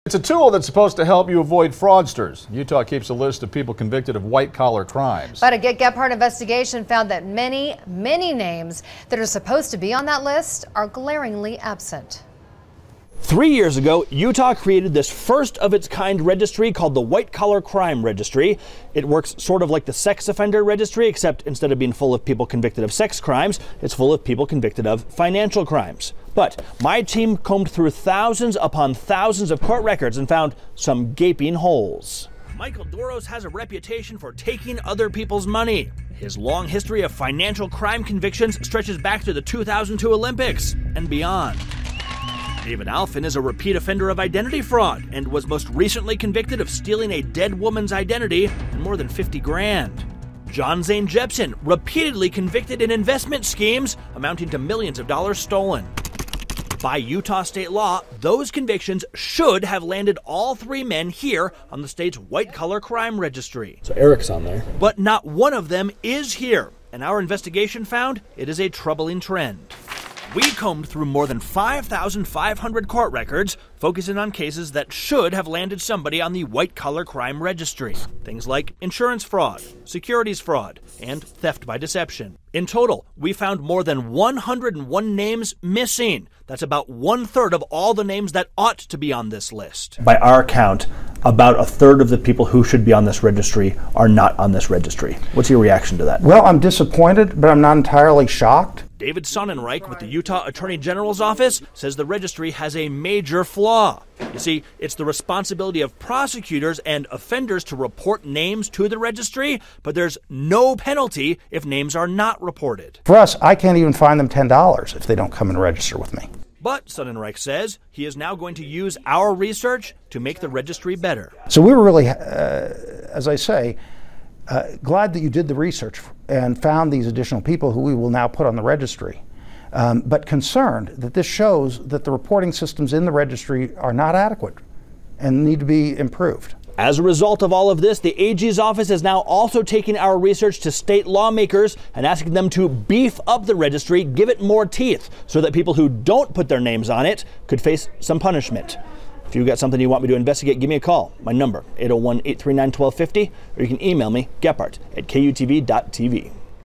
It's a tool that's supposed to help you avoid fraudsters. Utah keeps a list of people convicted of white-collar crimes. But a Gephardt investigation found that many names that are supposed to be on that list are glaringly absent. 3 years ago, Utah created this first-of-its-kind registry called the White Collar Crime Registry. It works sort of like the sex offender registry, except instead of being full of people convicted of sex crimes, it's full of people convicted of financial crimes. But my team combed through thousands upon thousands of court records and found some gaping holes. Michael Doros has a reputation for taking other people's money. His long history of financial crime convictions stretches back to the 2002 Olympics and beyond. David Alphin is a repeat offender of identity fraud and was most recently convicted of stealing a dead woman's identity and more than 50 grand. John Zane Jepson, repeatedly convicted in investment schemes amounting to millions of dollars stolen. By Utah state law, those convictions should have landed all three men here on the state's white-collar crime registry. So Eric's on there. But not one of them is here, and our investigation found it is a troubling trend. We combed through more than 5,500 court records, focusing on cases that should have landed somebody on the white-collar crime registry. Things like insurance fraud, securities fraud, and theft by deception. In total, we found more than 101 names missing. That's about 1/3 of all the names that ought to be on this list. By our count, about 1/3 of the people who should be on this registry are not on this registry. What's your reaction to that? Well, I'm disappointed, but I'm not entirely shocked. David Sonnenreich with the Utah Attorney General's office says the registry has a major flaw. You see, it's the responsibility of prosecutors and offenders to report names to the registry, but there's no penalty if names are not reported. For us, I can't even fine them $10 if they don't come and register with me. But Sonnenreich says he is now going to use our research to make the registry better. So we were really, as I say, glad that you did the research and found these additional people who we will now put on the registry, but concerned that this shows that the reporting systems in the registry are not adequate and need to be improved. As a result of all of this, the AG's office is now also taking our research to state lawmakers and asking them to beef up the registry, give it more teeth, so that people who don't put their names on it could face some punishment. If you've got something you want me to investigate, give me a call. My number, 801-839-1250, or you can email me, Gephardt@kutv.tv.